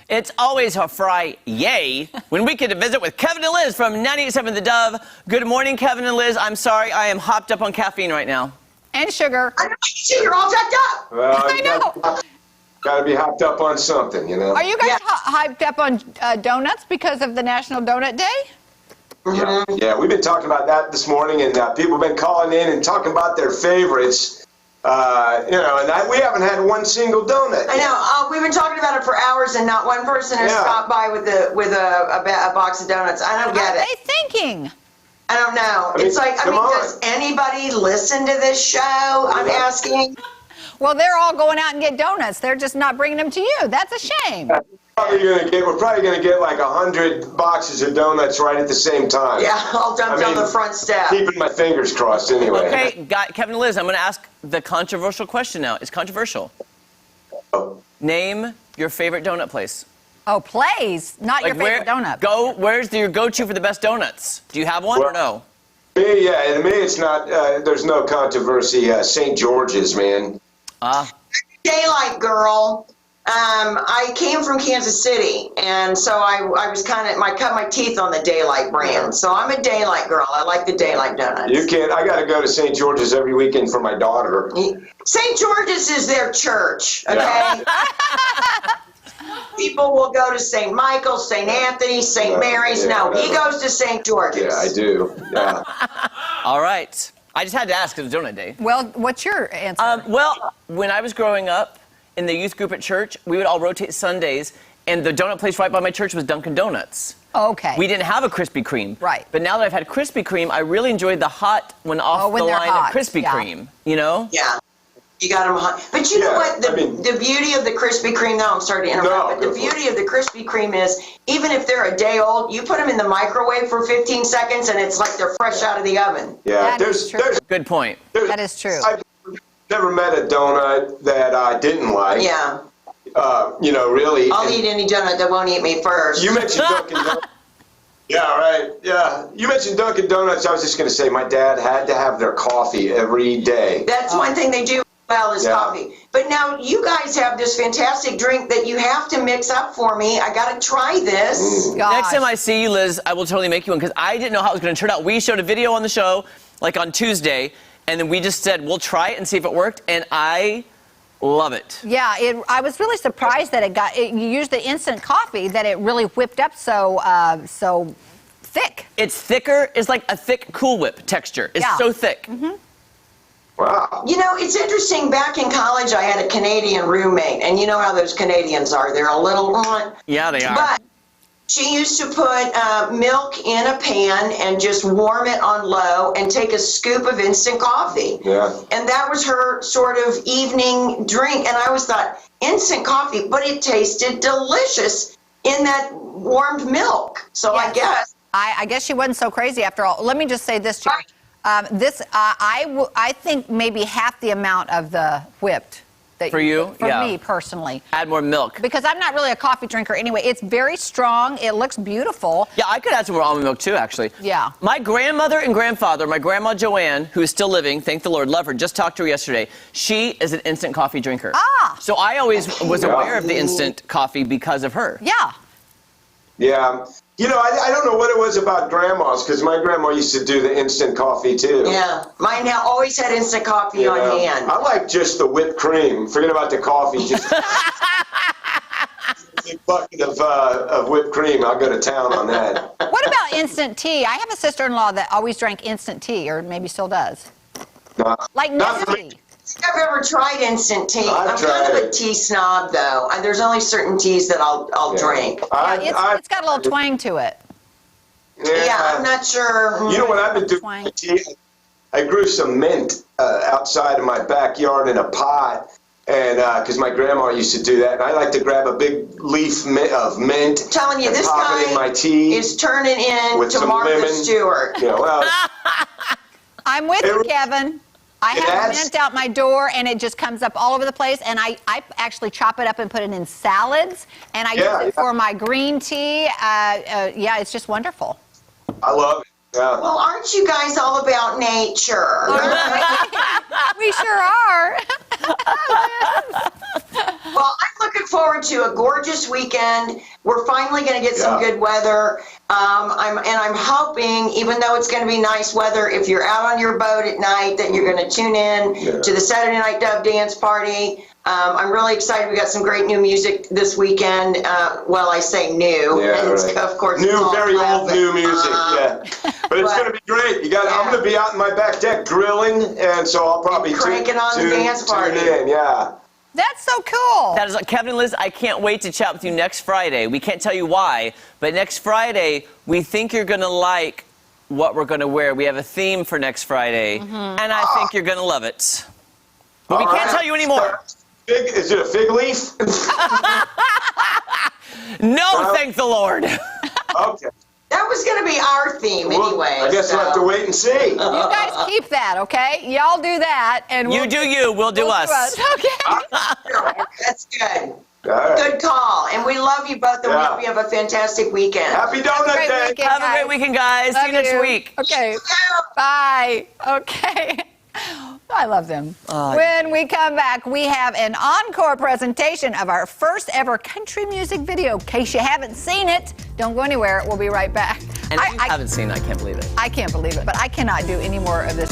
It's always a Friday when we get to visit with Kevin and Liz from 98.7 The Dove. Good morning, Kevin and Liz. I'm sorry, I am hopped up on caffeine right now. And sugar. I know, see, you're all jacked up. Well, I know. Got to be hopped up on something, you know. Are you guys Yeah. hyped up on donuts because of the National Donut Day? Yeah, we've been talking about that this morning, and people have been calling in and talking about their favorites. And we haven't had one single donut. I know. We've been talking about it for hours, and not one person has Yeah. stopped by with a box of donuts. I don't get What are it. they thinking? I don't know. I mean, It's like, come on. does anybody listen to this show? I'm asking. Well, they're all going out and get donuts. They're just not bringing them to you. That's a shame. We're probably gonna get like 100 boxes of donuts right at the same time. Yeah, all dumped on mean, the front step. Keeping my fingers crossed anyway. Okay, Kevin and Liz, I'm going to ask the controversial question now. It's controversial. Name your favorite donut place. Oh, please. Not your favorite donut. Where's your go-to for the best donuts? Do you have one or no? To me, it's not. There's no controversy. St. George's, man. Daylight girl. I came from Kansas City, and so I was cut my teeth on the Daylight brand. So I'm a Daylight girl. I like the Daylight donuts. You can't. I got to go to St. George's every weekend for my daughter. St. George's is their church, okay? Yeah. People will go to St. Michael's, St. Anthony's, St. Mary's. Yeah, No, he whatever. goes to St. George's. Yeah, I do. Yeah. All right. I just had to ask because it's donut day. Well, what's your answer? Well, when I was growing up in the youth group at church, we would all rotate Sundays, and the donut place right by my church was Dunkin' Donuts. Okay. We didn't have a Krispy Kreme. Right. But now that I've had Krispy Kreme, I really enjoyed the hot when off when the they're line hot, of Krispy yeah. Kreme. You know? Yeah. You got them hot. But you know what? The beauty of the Krispy Kreme, though, I'm sorry to interrupt, but the beauty of the Krispy Kreme is, even if they're a day old, you put them in the microwave for 15 seconds, and it's like they're fresh out of the oven. Yeah. That is true. Good point. That is true. I've never met a donut that I didn't like. Yeah. Really. I'll eat any donut that won't eat me first. You mentioned Dunkin' Donuts. Yeah, right. Yeah. You mentioned Dunkin' Donuts. I was just going to say my dad had to have their coffee every day. That's one thing they do well is coffee. But now you guys have this fantastic drink that you have to mix up for me. I got to try this. Gosh. Next time I see you, Liz, I will totally make you one because I didn't know how it was going to turn out. We showed a video on the show, like on Tuesday, and then we just said, we'll try it and see if it worked, and I love it. Yeah, I was really surprised that you used the instant coffee, that it really whipped up so thick. It's thicker. It's like a thick Cool Whip texture. It's so thick. Mm-hmm. Wow. You know, it's interesting. Back in college, I had a Canadian roommate, and you know how those Canadians are. They're a little Yeah, they are. But she used to put milk in a pan and just warm it on low and take a scoop of instant coffee. Yeah. And that was her sort of evening drink. And I always thought, instant coffee, but it tasted delicious in that warmed milk. So Yes. I I guess she wasn't so crazy after all. Let me just say this, Jerry. I think maybe half the amount of the whipped. For you? For Yeah. me, personally. Add more milk. Because I'm not really a coffee drinker anyway. It's very strong. It looks beautiful. Yeah, I could add some more almond milk too, actually. Yeah. My grandmother and grandfather, my grandma Joanne, who is still living, thank the Lord, love her, just talked to her yesterday. She is an instant coffee drinker. Ah. So I always was aware of the instant coffee because of her. Yeah. Yeah. I don't know what it was about grandmas, because my grandma used to do the instant coffee too. Yeah. Mine now always had instant coffee on hand. I like just the whipped cream. Forget about the coffee. Just a big bucket of whipped cream. I'll go to town on that. What about instant tea? I have a sister-in-law that always drank instant tea, or maybe still does. Like Not for Nestle. me. I've ever tried instant tea. I've I'm tried kind of a it. tea snob, though. There's only certain teas that I'll drink. It's got a little twang to it. Yeah, I'm not sure. You know what I've been doing? Twang. with tea? I grew some mint outside of my backyard in a pot, and because my grandma used to do that, and I like to grab a big leaf of mint. I'm telling you, and this pop it in my guy tea is turning with into some Martha lemon. Stewart. I'm with you, Kevin. I It have adds- mint out my door, and it just comes up all over the place. And I actually chop it up and put it in salads, and I use it for my green tea. Yeah, it's just wonderful. I love it. Yeah. Well, aren't you guys all about nature? We sure are. Well, I'm looking forward to a gorgeous weekend. We're finally going to get some good weather. I'm hoping, even though it's going to be nice weather, if you're out on your boat at night, that you're going to tune in to the Saturday Night Dove Dance Party. I'm really excited. We got some great new music this weekend. Well, I say new. Yeah, It's, right. of course, New, it's all very old classic. new music. Yeah, but it's going to be great. I'm going to be out in my back deck grilling, and so I'll probably Cranking on the dance party. tune in. Yeah. That's so cool. That is Kevin and Liz, I can't wait to chat with you next Friday. We can't tell you why, but next Friday, we think you're going to like what we're going to wear. We have a theme for next Friday, and I think you're going to love it. But we can't tell you anymore. Is it a fig leaf? No, thank the Lord. Okay. That was going to be our theme anyway. I guess we'll have to wait and see. You guys keep that, okay? Y'all do that, and You do you, we'll do us. Okay. That's good. All right. Good call. And we love you both, and we hope you have a fantastic weekend. Happy Donut Great Day. weekend, Have a great guys. weekend, guys. See Love you next you. week. Okay. Bye. Okay. I love them. When we come back, we have an encore presentation of our first ever country music video. In case you haven't seen it, don't go anywhere. We'll be right back. And if you haven't seen it, I can't believe it. I can't believe it, but I cannot do any more of this.